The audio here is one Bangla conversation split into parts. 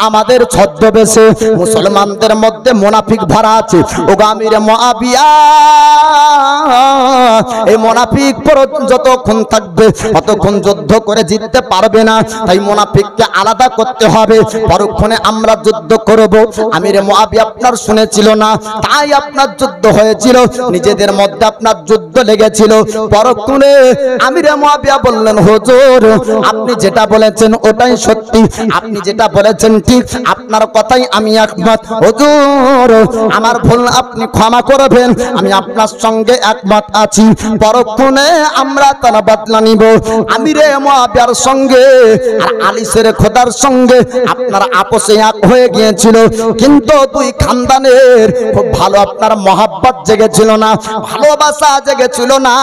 আমাদের ছদ্মবেশে মুসলমানদের মধ্যে মুনাফিক ভরা আছে। ও আমির মুআবিয়া, এই মুনাফিক যতক্ষণ থাকবে ততক্ষণ যুদ্ধ করে জিততে পারবে না। তাই মুনাফিককে আলাদা করতে হবে, পরক্ষণে আমরা যুদ্ধ করব। আমির মুআবিয়া আপনার শুনেছিল না, তাই আপনার যুদ্ধ হয়েছিল, নিজেদের মধ্যে আপনার যুদ্ধ লেগেছিল। পরক্ষণে আমির মুআবিয়া বললেন, হুজুর আপনি যেটা বলেছেন ওটাই সত্যি, আপনি যেটা বলেছেন ঠিক, আপনার কথাই আমি একমত। হুজুর আমার ভুল আপনি ক্ষমা করবেন, আমি আপনার সঙ্গে একমত আছি। পরক্ষণে আমরা তার বদলা নিব। আমিরে মুআবিয়ার সঙ্গে আর আলিসের খোদার সঙ্গে আপনার আপোষে এক হয়ে গিয়েছিল, কিন্তু দুই খানদানের খুব ভালো আপনার মহাব্বত জেগেছিল না, ভালোবাসা জেগেছিল না।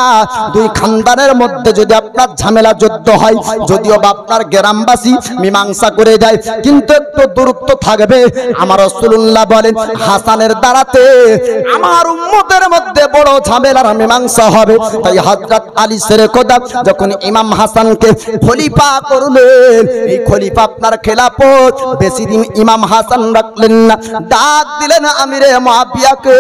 দুই খানদানের মধ্যে যদি আপনার ঝামেলা যুদ্ধ হয়, যদিও বা আপনার গ্রামবাসী মীমাংসা করে যায়, কিন্তু একটু দূরত্ব থাকবে। আমার রাসূলুল্লাহ বলেন, হাসানের দ্বারাতে আমার উম্মতের মধ্যে বড় ঝামেলার মীমাংসা হবে। তাই হযরত আলী শেরে খোদা যখন ইমাম হাসানকে খলিফা করলেন, এই খলিফা আপনার খেলাফত বেশি দিন ইমাম হাসান রাখলেন না, ডাক দিলেন আমিরে মুআবিয়াকে।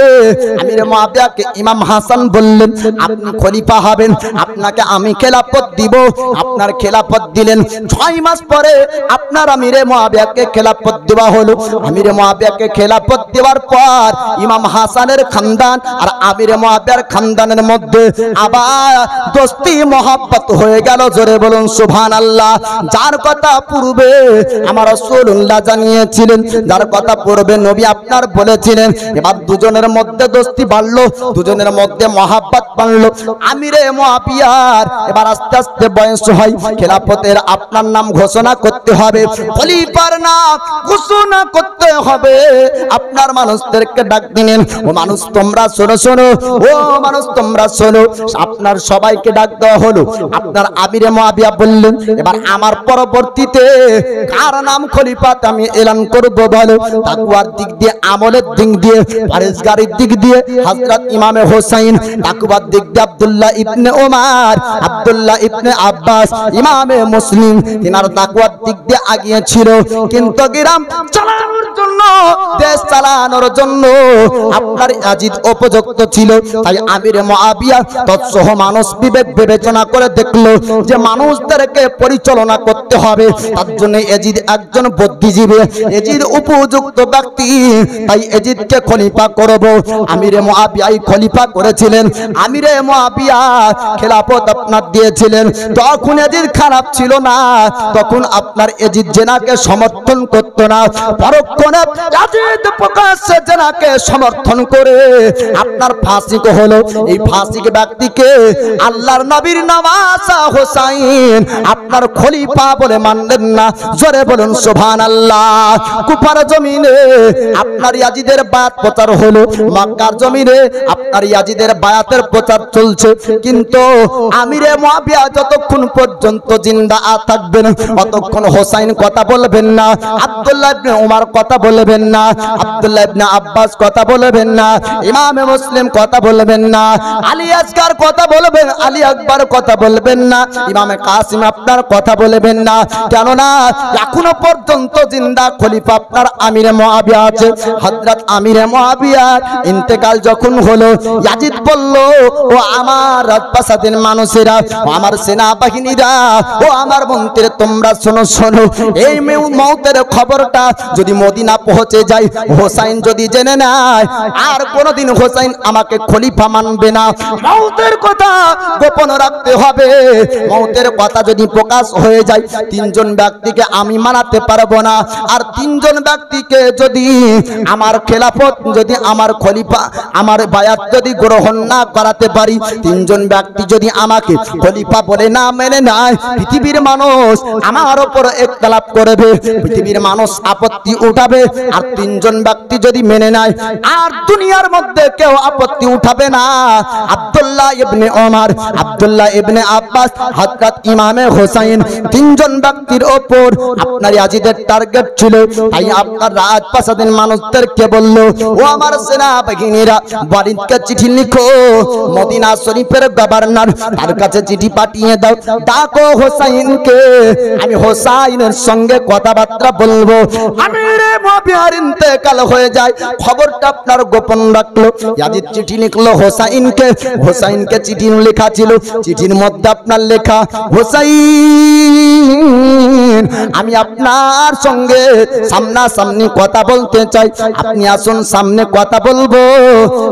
আমিরে মুআবিয়াকে ইমাম হাসান বললেন, আপনি খলিফা হবেন, আপনাকে আমি খেলাফত দিব। আপনার খেলাফত দিলেন। 6 মাস পরে আপনার আমিরে মুআবিয়াকে খেলাফত দেওয়া হলো। আমিরে মুআবিয়াকে খেলাফত দেওয়ার পর ইমাম হাসানের খানদান আর আমিরে মুআবিয়ার খানদানের মধ্যে আবার দোস্তি মহব্বত হয়ে গেল। জোরে বলুন সুবহানাল্লাহ। যার কথা পূর্বে আমার রাসূলুল্লাহ জানিয়েছিলেন, যার কথা পূর্বে নবী আপনার বলেছিলেন, এবার দুজনের মধ্যে দোস্তি বাড়লো, দুজনের মধ্যে মহব্বত বাড়লো। আমিরে মুআবিয়ার এবার আস্তে আস্তে বয়স হয়, খেলাফতের আপনার নাম ঘোষণা করতে হবে, খলিফার নাম ঘোষণা করতে হবে। আপনার মানুষদেরকে ডাক দিলেন, ও মানুষ তোমরা শোনো শোনো, ও মানুষ তোমরা শোনো। আপনার সবাইকে ডাক দেওয়া হলো। আপনার আমিরে মুআবিয়া বললেন, এবার আমার পরবর্তীতে কার নাম খলিফাত আমি এলান করব বলো। তাকওয়ার দিক দিয়ে, আমলের দিক দিয়ে, পরহেজগারির দিক দিয়ে হযরত ইমামে হোসেন, তাকওয়ার দিক দিয়ে আব্দুল্লাহ ইবনে ওমর, আব্দুল্লাহ ইবনে আব্বাস, ইমামে মুসলিম তিনার তাকওয়ার দিক দিয়ে আগিয়ে ছিল। কিন্তু গ্রাম চালানোর জন্য, দেশ চালানোর জন্য আপনার ইয়াজিদ উপযুক্ত ছিল। তাই আমিরে মুআবিয়া তৎসহ মানুষ বিবেক বিবেচনা করে দেখলো যে মানুষদেরকে পরিচালনা করতে হবে, তার জন্য ইয়াজিদ একজন বুদ্ধিজীবী, ইয়াজিদ উপযুক্ত ব্যক্তি, তাই ইয়াজিদকে খলিফা করব। আমিরে মুআবিয়াই খলিফা করেছিলেন। আমিরে মুআবিয়া খেলাফত আপনার দিয়েছিলেন। তখন ইয়াজিদ খারাপ ছিল না, তখন আপনার ইয়াজিদ জেনাকে সমর্থন করত না। পরক্ষণে ইয়াজিদ প্রকাশ্যে জেনাকে সমর্থন করে আপনার ফাঁসি হলো। এই ফাঁসি ব্যক্তিকে আল্লাহর নবীর নওয়াজা হোসেন আপনার খলিফা বলে মানলেন না। জোরে বলুন সুবহানাল্লাহ। কুফার জমিনে আপনার ইয়াজিদের বায়াত প্রচার হলো, মক্কার জমিনে আপনার ইয়াজিদের বায়াতের প্রচার চলছে। কিন্তু আমিরে মুআবিয়া যতক্ষণ পর্যন্ত জিন্দা থাকবেন ততক্ষণ হোসেন কথা বলবেন না, আব্দুল্লাহ ইবনে ওমর কথা বলবেন না, আব্দুল্লাহ ইবনে আব্বাস কথা বলবেন না, ইমামে মুসলিম কথা বলবেন না, আলী আসগার কথা বলবেন, আলী আকবর কথা বলবেন না, ইমামে কাসিম আপনার কথা বলবেন না। কেননা এখনো পর্যন্ত জিন্দা খলিফা আপনার আমিরে মুআবিয়া আছে। হযরত আমিরে মুআবিয়ার ইন্তেকাল যখন হলো, ইয়াজিদ বলল, ও আমার রাজপ্রাসাদের মানুষেরা, ও আমার সেনাবাহিনীরা, ও আমার মন্ত্রী, তোমরা শোনো শোনো, এই মওতের খবরটা যদি মদিনা পৌঁছে যায়, হোসেন যদি জেনে নেয়, আর কোনোদিন হোসেন আমাকে খলিফা মানবে না। মওতের কথা গোপন রাখতে হবে। মওতের কথা যদি প্রকাশ হয়ে যায়, 3 জন ব্যক্তিকে আমি মানাতে পারবো না। আর 3 জন ব্যক্তিকে যদি আমার খেলাফত, যদি আমার খলিফা, আমার বায়াত যদি গ্রহণ না করাতে পারি, 3 জন ব্যক্তি যদি আমাকে খলিফা বলে না মেনে নেয়, পৃথিবীর মানুষ আমার উপর ইখতিলাফ করবে, পৃথিবীর মানুষ আপত্তি উঠাবে। আর 3 জন ব্যক্তি যদি মেনে নেয়, আর দুনিয়ার মধ্যে কেউ আপত্তি উঠাবে না। আব্দুল্লাহ ইবনে ওমর, আব্দুল্লাহ ইবনে আব্বাস, হযরত ইমামে হোসেন, 3 জন ব্যক্তির উপর আপনার ইয়াজিদের টার্গেট ছিল। তাই আপনার রাজপ্রাসাদের মানুষদেরকে বলল, ও আমার সেনাবাহিনীরা, ওয়ালিদকে চিঠি লিখো, মদিনা শরীফের গভর্নর, তার কাছে চিঠি পাঠিয়ে দাও, ডাকো হোসাইনকে, আমি হোসাইনের সঙ্গে কথাবার্তা বলবো। আমিরে মুআবিয়ার ইন্তেকাল হয়ে যায়, খবরটা আপনার গোপন রাখলো। ইয়াজিদ চিঠি লিখলো হোসাইনকে, হোসাইনকে চিঠি লেখা ছিল, চিঠির মধ্যে আপনার লেখা, হোসাইন আমি আপনার সঙ্গে সামনাসামনি কথা বলতে চাই, আপনি আসুন সামনে কথা বলবো।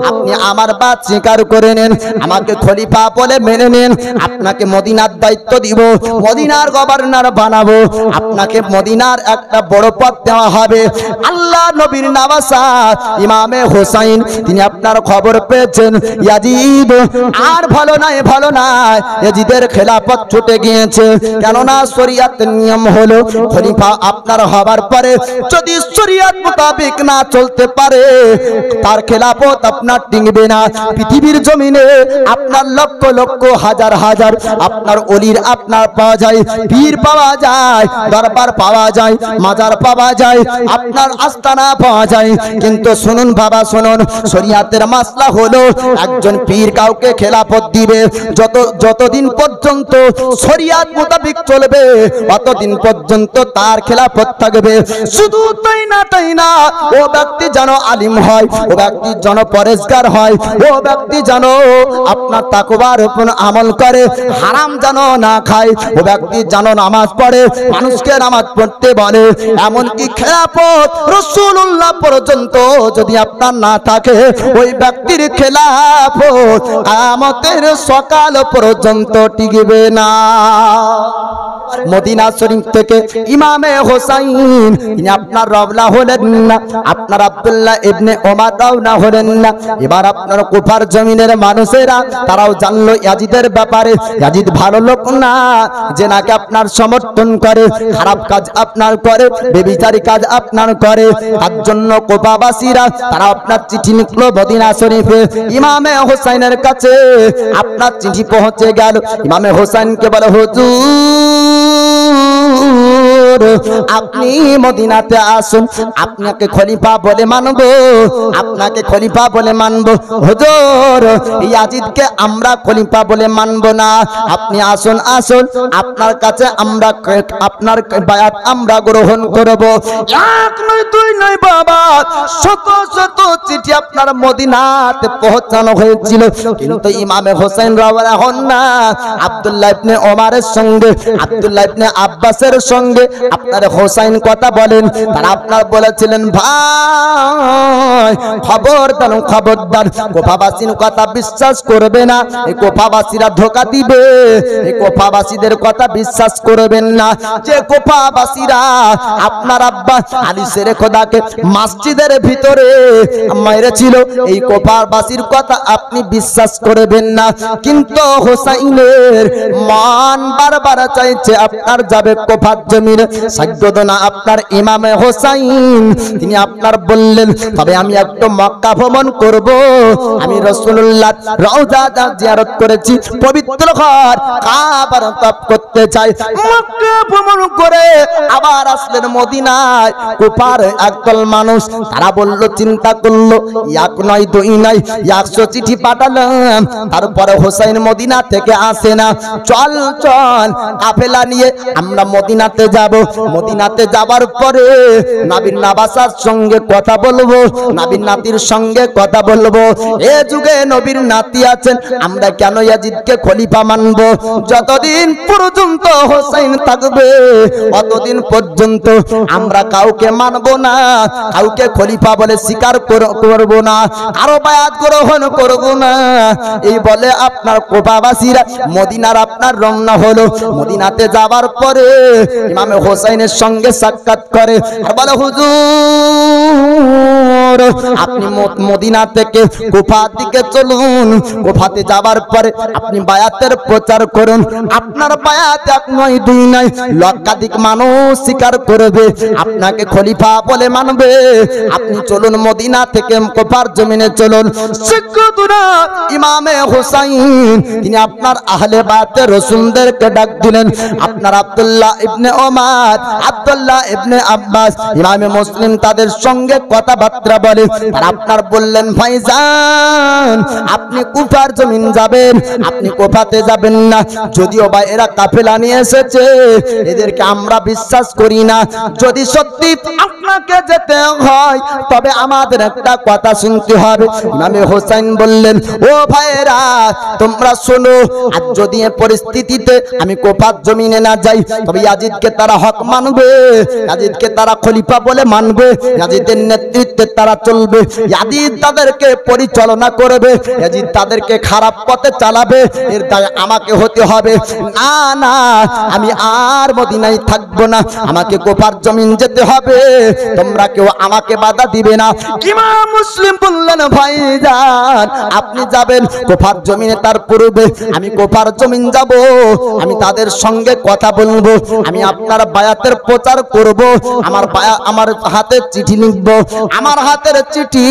আপনি আমার বাত স্বীকার করে নেন, আমাকে খলিফা বলে মেনে নেন, আপনাকে মদিনার দায়িত্ব দিব, মদিনার গভর্নর বানাবো, আপনাকে মদিনার একটা বড় পদ দেওয়া হবে। আল্লাহ নবীর নওয়াসা ইমামে হোসাইন, তিনি আপনার খবর পেয়েছেন ইয়াজিদ আর ভালো নাই, ভালো নাই, ইয়াজিদের খেলাফত ছুটে গিয়েছে। কেননা শরীয়তের নিয়ম হলো খলিফা আপনার হবার পরে যদি শরীয়ত মোতাবেক না চলতে পারে, তার খেলাফত আপনার টিকবে না। পৃথিবীর জমিনে আপনার লক্ষ লক্ষ হাজার হাজার আপনার ওলির আপনার পাওয়া যায়, পীর পাওয়া যায়, দরবার পাওয়া যায়, মাজার পাওয়া যায়, আপনার আস্তানা পাওয়া যায়। কিন্তু শুনুন বাবা, শুনুন, শরীয়তের মাসলা হলো একজন পীর কাউকে খেলাফত দিবে যতদিন পর্যন্ত শরীয়ত মোতাবেক চলবে, ততদিন পর্যন্ত তার খেলাফত থাকবে। শুধু তাই না, ও ব্যক্তি যেন আলিম হয়, ও ব্যক্তি যেন পরেশগার হয়, ও ব্যক্তি যেন আপনার তাকওয়ার উপর আমল করে, হারাম যেন না খায়, ও ব্যক্তি যেন নামাজ পড়ে, মানুষকে নামাজ পড়তে বলে। এমনকি খেলাফত রাসূলুল্লাহ পর্যন্ত যদি আপনার না থাকে, ওই ব্যক্তির খেলাফত কিয়ামতের সকাল পর্যন্ত টিকবে না। মদিনা শরীফ থেকে ইমামে হোসাইন তিনি আপনার রওনা হলেন না, আপনার আব্দুল্লাহ ইবনে ওমর রওনা হলেন না। এবার আপনার কুফার জমিনের মানুষেরা তারাও জানলো ইয়াজিদের ব্যাপারে, ইয়াজিদ ভালো লোক না, যে নাকি আপনার সমর্থন করে, খারাপ কাজ আপনার করে, বেবিচারী কাজ আপনার করে। তার জন্য কুফাবাসীরা তারা আপনার চিঠি লিখলো মদিনা শরীফে ইমামে হোসাইনের কাছে। আপনার চিঠি পৌঁছে গেল, ইমামে হোসাইনকে বলে, হুজুর আপনি মদিনাতে আসুন, আপনাকে খলিফা বলে মানব, আপনাকে খলিফা বলে মানব। হুজুর ইয়াজিদকে আমরা খলিফা বলে মানব না, আপনি আসুন, আসুন, আপনার কাছে আমরা আপনার বায়াত আমরা গ্রহণ করব। এক নয়, দুই নয় বাবা, শত শত চিঠি আপনার মদিনাতে পৌঁছানো হয়েছিল, কিন্তু ইমামে হোসেন রওনা হন না। আব্দুল্লাহ ইবনে ওমরের সঙ্গে, আব্দুল্লাহ ইবনে আব্বাসের সঙ্গে আপনার হোসাইন কথা বলেন, তারা আপনার বলেছিলেন, ভাই খবরদার, খবরদার, কোফাবাসীর কথা বিশ্বাস করবে না, এই কোফাবাসীরা ধোঁকা দিবে, এই কোফাবাসীদের কথা বিশ্বাস করবেন না। যে কোফাবাসীরা আপনার আব্বা আলী শেরে খোদাকে মসজিদের ভিতরে মেরেছিল, এই কোফাবাসীর কথা আপনি বিশ্বাস করবেন না। কিন্তু হোসাইনের মান বারবার চাইছে আপনার যাবে কোফার জমিনে, সাজ্জাদনা আপনার ইমামে হোসাইন তিনি আপনার বললেন, তবে আমি একটু মক্কা ভ্রমণ করব, আমি রাসূলুল্লাহ রওজা জিয়ারত করেছি, পবিত্র ঘর কাবার তওয়াফ করতে চাই। মক্কা ভ্রমণ করে আবার আসলেন মদিনায়। কুফার একদল মানুষ তারা বলল, চিন্তা করলো, এক নয়, দুই নয়, 100 চিঠি পাঠালাম, তারপরে হোসাইন মদিনা থেকে আসে না, চল চল কাফেলা নিয়ে আমরা মদিনাতে যাব। মদিনাতে যাবার পরে নবীর নাবাসার সঙ্গে কথা বলবো, নবীর নাতির সঙ্গে কথা বলবো। এ যুগে নবীর নাতি আছেন, আমরা কেন ইয়াজিদকে খলিফা মানব? যতদিন পর্যন্ত হোসেন থাকবে ততদিন পর্যন্ত আমরা কাউকে মানব না, কাউকে খলিফা বলে স্বীকার করব না, আরো বায়াত গ্রহণ করব না। এই বলে আপনার কোফাবাসীরা মদিনার আপনার রওনা হলো। মদিনাতে যাবার পরে ইমামে হোসেনের সঙ্গে সাক্ষাৎ করে আর বলে, হুজুর আপনি মদিনা থেকে কুফার দিকে চলুন, কুফাতে যাবার পরে আপনি বায়াতের প্রচার করুন। আপনার বায়াত এক নয়, দুই নয়, লক্ষাধিক মানুষ স্বীকার করবে, আপনাকে খলিফা বলে মানবে। আপনি চলুন মদিনা থেকে কুফার জমিনে চলুন। শিক্ষকরা ইমামে হোসাইন তিনি আপনার আহলে বায়াতের রাসূলদেরকে ডাক দিলেন। আপনার আব্দুল্লাহ ইবনে ওমর আব্বাস, আব্দুল্লাহ ইবনে আব্বাস, ইমামে মুসলিম তাদের সঙ্গে কথাবার্তা বলে। আর আপনার বললেন ভাইজান আপনি কুফার জমিন যাবেন, আপনি কুফাতে যাবেন না। যদিও বা এরা কাফেলা নিয়ে এসেছে, এদেরকে আমরা বিশ্বাস করি না। যদি সত্যি আপনাকে যেতে হয় তবে আমাদের একটা কথা শুনতে হবে। ইমামে হোসেন বললেন ও ভাইরা তোমরা শোনো, আর যদি এই পরিস্থিতিতে আমি কুফার জমিনে না যাই তবে ইয়াজিদকে তারা হক মানবে, ইয়াজিদকে তারা খলিফা বলে মানবে, ইয়াজিদের নেতৃত্বে তারা চলবে, ইয়াজিদ তাদেরকে পরিচালনা করবে, ইয়াজিদ তাদেরকে খারাপ পথে চালাবে, এর দায় আমাকে হতে হবে। না না আমি আর মদিনায় থাকবো না, আমাকে কুফার জমিন যেতে হবে, তোমরা কেউ আমাকে বাধা দিবে না। ইমাম মুসলিম বললেন ভাইজান আপনি যাবেন কুফার জমিনে, তার পূর্বে আমি কুফার জমিন যাব, আমি তাদের সঙ্গে কথা বলবো, আমি আপনার বায়াতের প্রচার করব, আমার হাতে চিঠি লিখব, আমার হাতের চিঠি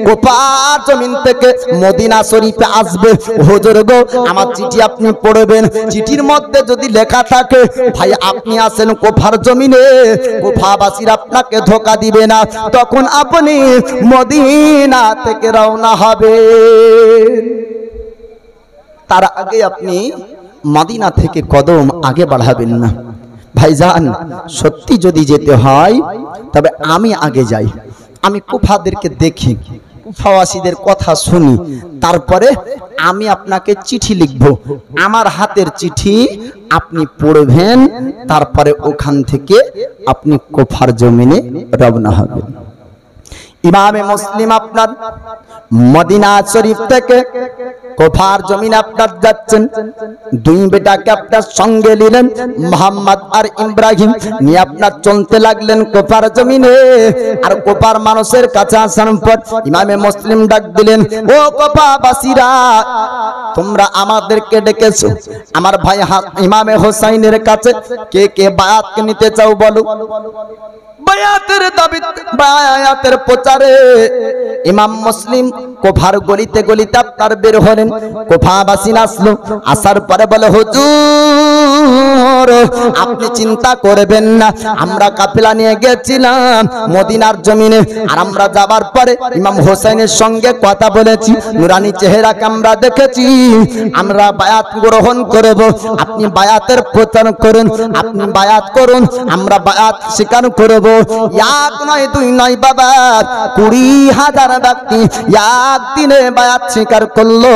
কুফার জমিন থেকে মদিনা শরীফে আসবে। হুজুর গো আমার চিঠি আপনি পড়বেন, চিঠির মধ্যে যদি লেখা থাকে ভাই আপনি আসেন কুফার জমিনে, কুফাবাসীর আপনাকে ধোঁকা দিবে না, তখন আপনি মদিনা থেকে রওনা হবে। তার আগে আপনি মদিনা থেকে কদম আগে বাড়াবেন না। ভাইজান সত্যি যদি যেতে হয় তবে আমি আগে যাই, আমি কুফাদেরকে দেখি, কুফাওয়াসীদের কথা শুনি, তারপরে আমি আপনাকে চিঠি লিখব, আমার হাতের চিঠি আপনি পড়বেন, তারপরে ওখান থেকে আপনি কুফার জমিনে রওনা হবেন। ইমামে মুসলিম আপনার মদিনা শরীফ থেকে কুফার জমিন আপনার যাচ্ছেন, দুই বেটাকে আপনার সঙ্গে নিলেন, মোহাম্মদ আর ইব্রাহিম নিয়ে আপনার চলতে লাগলেন কুফার জমিনে। আর কুফার মানুষের কাছে আসার পর ইমামে মুসলিম ডাক দিলেন ও কুফাবাসীরা তোমরা আমাদেরকে ডেকেছো, আমার ভাই ইমামে হোসাইনের কাছে কে কে বায়াত নিতে চাও বলো। বায়াতের দাবি, বায়াতের প্রচারে ইমাম মুসলিম কুফার গলিতে গলিতে আপনার বের হলেন। কুফাবাসী আসলো, আসার পরে বলে হুজুর আপনি চিন্তা করবেন না, আমরা কাফেলা নিয়ে গেছিলাম মদিনার জমিনে, আর আমরা যাবার পরে ইমাম হোসেনের সঙ্গে কথা বলেছি, নুরানি চেহারাকে আমরা দেখেছি, আমরা বায়াত গ্রহণ করব, আপনি বায়াতের প্রচার করুন, আপনি বায়াত করুন, আমরা বায়াত স্বীকার করব। এক নয় দুই নয় বাবা 20,000 ব্যক্তি একদিনে বায়াত স্বীকার করলো।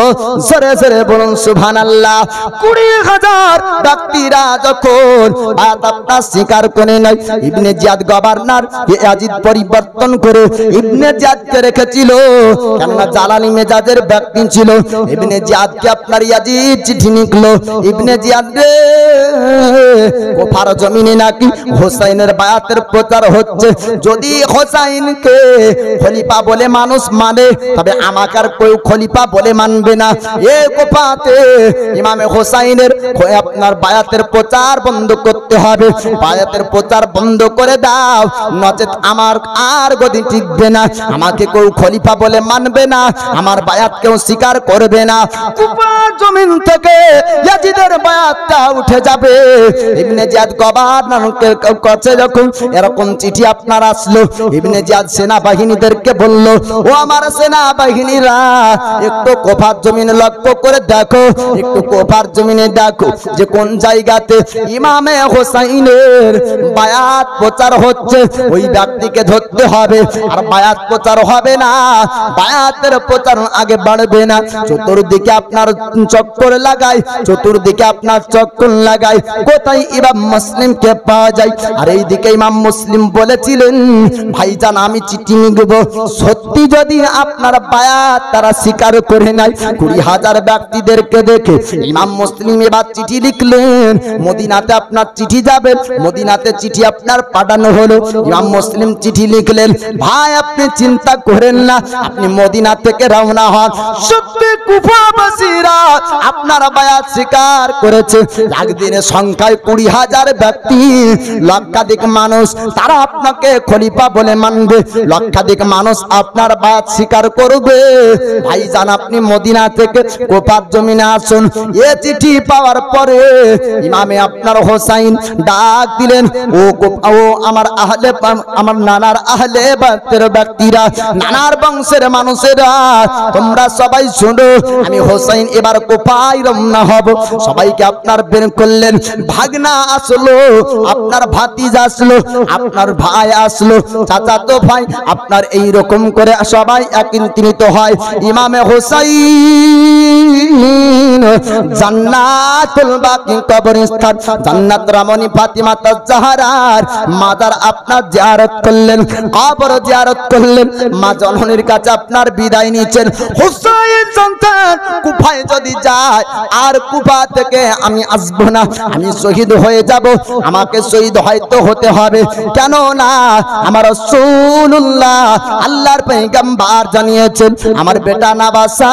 জোরে জোরে বলুন সুবহানাল্লাহ। 20,000 ব্যক্তিরা যখন বায়াত আপনার স্বীকার করে নাই, ইবনে জিয়াদ গভর্নর ইয়াজিদ পরিবর্তন করে ইবনে জিয়াদকে রেখেছিল, কেননা জালালি মেজাজের ব্যক্তি ছিল। ইবনে জিয়াদকে আপনার ইয়াজিদ চিঠি লিখলো, ইবনে জিয়াদ রে কুফার জমিনে নাকি হোসাইনের বায়াতের প্রচার হচ্ছে, যদি হোসাইনকে খলিফা বলে মানুষ মানে তবে আমাকে আর কেউ খলিফা বলে মানবে না। এই কুফাতে ইমামে হোসাইনের আপনার বায়াতের প্রচার বন্ধ করতে হবে, বায়াতের প্রচার বন্ধ করে দাও, নচেত আমার আর গদি টিকবে না, আমাকে কেউ খলিফা বলে মানবে না, আমার বায়াত কেউ স্বীকার করবে না। কুফা জমিন থেকে ইয়াজিদের বায়াতটা উঠে যাবে। ইবনে জিয়াদ গভর্নরের কাছে যখন এরকম চিঠি আপনার আসলো, ইবনে জিয়াদ সেনাবাহিনীদেরকে বলল ও আমার সেনাবাহিনীরা একটু কুফার জমিনে লক্ষ্য করে দেখো, একটু কুফার জমিনে দেখো যে কোন জায়গাতে ইমামে হোসাইনের বায়াত প্রচার হচ্ছে, ওই ব্যক্তিকে ধরতে হবে, আর বায়াত প্রচার হবে না, বায়াতের প্রচার আগে বাড়বে না। চতুর্দিকে আপনার চক্কর লাগাই, চতুর্দিকে আপনার চক্কর লাগাই, কোথায় ইমাম মুসলিমকে পাওয়া যায়। আর এইদিকে ইমাম মুসলিম বলেছিলেন ভাইজান আমি চিঠি লিখব, সত্যি যদি আপনার বায়াত তারা স্বীকার করে নাই, 20,000 ব্যক্তিদেরকে দেখে ইমাম মুসলিম এবার চিঠি লিখলেন, মদিনাতে আপনার চিঠি যাবে, মদিনাতে চিঠি আপনার পাঠানো হলো। ইমাম মুসলিম চিঠি লিখলেন ভাই আপনি চিন্তা করেন না, আপনি মদিনা থেকে রওনা হন, সত্যি কুফাবাসীরা আপনার বায়াত স্বীকার করেছে। একদিনের সংখ্যায় 20,000 ব্যক্তি, লক্ষাধিক মানুষ, তারা আপনাকে খলিফা বলে মানবে, লক্ষাধিক মানুষ আপনার আপনার বাত স্বীকার করবে। ভাইজান আপনি মদিনা থেকে কুফার জমিনে আসুন। এ চিঠি পাওয়ার পরে ইমামে আপনার হোসাইন ডাক দিলেন, ও আমার আহলে, আমার নানার আহলে বাইতের ব্যক্তিরা, নানার বংশের মানুষেরা, তোমরা সবাই শোনো, আমি হোসাইন এবার কুফায় রওনা হব। সবাইকে আপনার বের করলেন। ভাগনা আসলো, আপনার ভাতিজা আসলো, আপনার ভাই আসলো, চাচাতো ভাই, আপনার এই রকম করে সবাই একত্রিত হয়। ইমামে হোসাইন জান্নাতুল বাকি কবরস্থান, জান্নাত রমণী ফাতিমা তাজহারার মাজার আপনার জিয়ারত করলেন, কবর জিয়ারত করলেন, মা জননীর কাছে আপনার বিদায় নিচ্ছেন। হোসাইন সন্তান কুফায় যদি যায় আর কুফা থেকে আমি আসবো না, আমি শহীদ হয়ে যাব, আমাকে শহীদ হয়তো হতে হবে। কেন না আমার রাসূলুল্লাহ আল্লাহর পয়গম্বর জানিয়েছেন আমার বেটা নাবাসা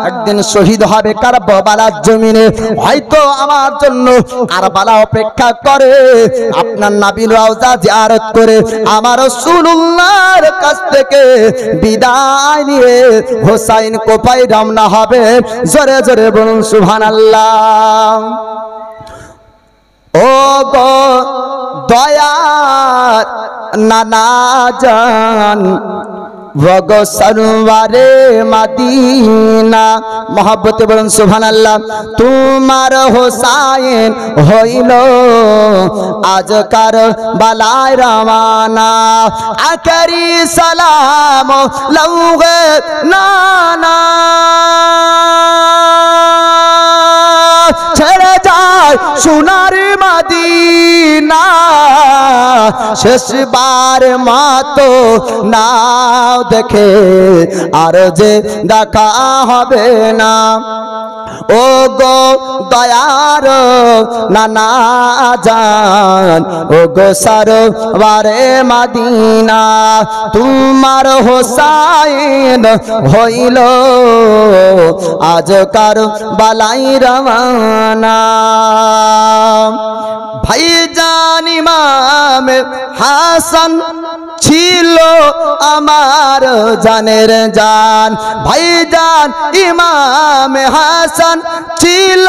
একদিন শহীদ হবে কারবালার জমিনে, হয়তো আমার জন্য কারবালা অপেক্ষা করে। আপনার নবীর রওজা জিয়ারত করে আমার রাসূলুল্লাহর কাছ থেকে বিদায় নিয়ে হোসাইন কুফায় রওনা হবে। জোরে জোরে বলুন সুবহানাল্লাহ। ও গো দয়ার নানা জান, ওগো সরওয়ারে মদিনা, মহব্বতে বলুন সুবহানাল্লাহ। তোমার হোসাইন হইল আজ কারবালায় রওনা, আখরি সালাম লওগে নানা, ছেড়ে যায় সোনার মদিনা, শেষবার মতো নাও দেখে আর যে দেখা হবে না। ও গো দয়ার নানা জান, ও গো সরওয়ারে মদিনা, তোমার হোসাইন হইল আজ কারবালায় রওনা। ভাইজান ইমাম হাসান ছিল আমার জানের জান, ভাইজান ইমাম হাসান ছিল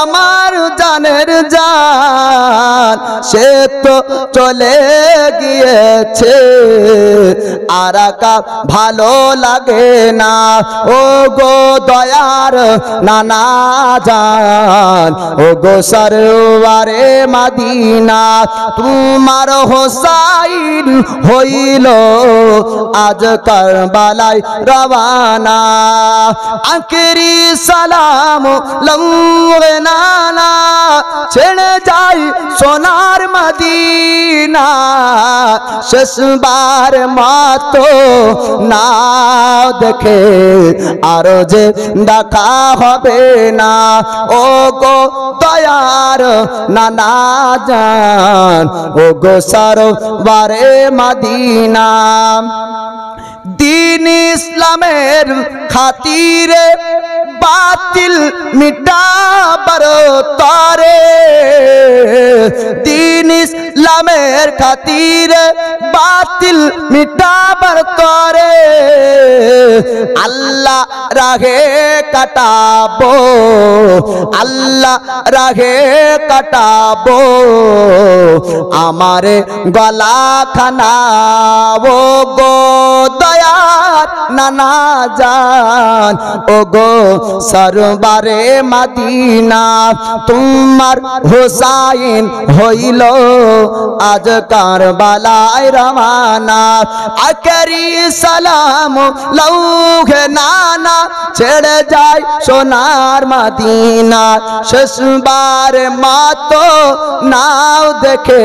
আমার জানের জান, সে তো চলে গিয়েছে আর কা ভালো লাগে না। ও গো দয়ার নানা জান, ও গো সরওয়ারে মদিনা, তোমার হোসাইন হইল আজ কারবালায় রওনা, আখরি সালাম লওগে নানা, ছেড়ে যাই সোনার মদিনা, শেষবার মতো না দেখে আর যে দেখা হবে না। ও গো দয়ার নানা জান, ও গো সরওয়ারে মদিনা, दीन इस्लामेर खातिरे बातिल मिटाबर तारे, दीन इस्लामेर खातिरे बातिल मिटाबर तारे, अल्लाह राहे कटाबो, अल्लाह राहे कटाबो, आमारे गला खानाबो गो दयार नाना जान, ओ गो सरबारे मदीना, तुम्हार हुसैन हইলো आज কারবালায় রওনা, আখরি সালাম লওগে নানা, ছেড়ে যায় সোনার মদিনা, শেষবার মতো নাও দেখে